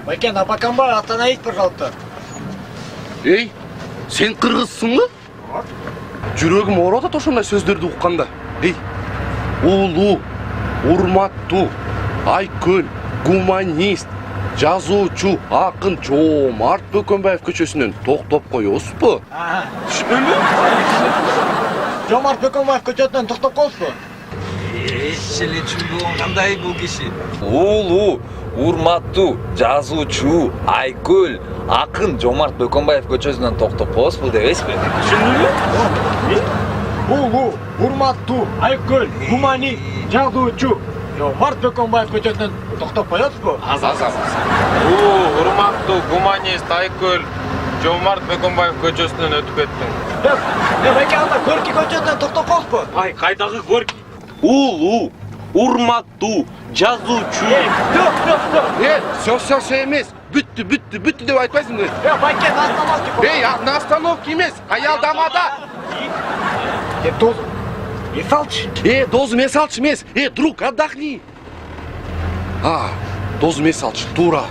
Байкен, Апакамбай, остановить, пожалуйста. Ей, сен қырғызсың ба? Жүрегім ауырады ошондай сөздерді ұққанда. Ей, улуу, урматтуу, айкөл, гуманист, жазуучу, акын Жомарт Бөкөнбаев көчөсүнөн токтоп коесузбу? Түшүнбөймүн? Жомарт Бөкөнбаев көчөсүнөн токтоп коесузбу? Эле түшүнбөгөн кандай бул киши? Улуу, урматтуу, жазуучу, айкөл, акын Жомарт Бөкөнбаев көчөсүнөн токтоп коесузбу дебейсизби? Түшүндүңбү? Улуу, урматтуу, айкөл, гуманист, жазуучу, Жомарт Бөкөнбаев көчөсүнөн токтоп коесузбу? Улуу, урматтуу, гуманист, айкөл, Жомарт Бөкөнбаев көчөсүнөн өтүп кеттиң. Байкен, анда Горький көчөсүнөн токтоп коесузбу? Ай, кайдагы Горький? Улуу, урматтуу, жазуучу. Все эмес. Бүттү деп айтпайсыңбы? Байкен, остановки. Ей, на остановке эмес, аялдамада. Дозу, не салчы. Дозу мен салчы эмес. Друг, отдохни. Дозу мен салчы, тура.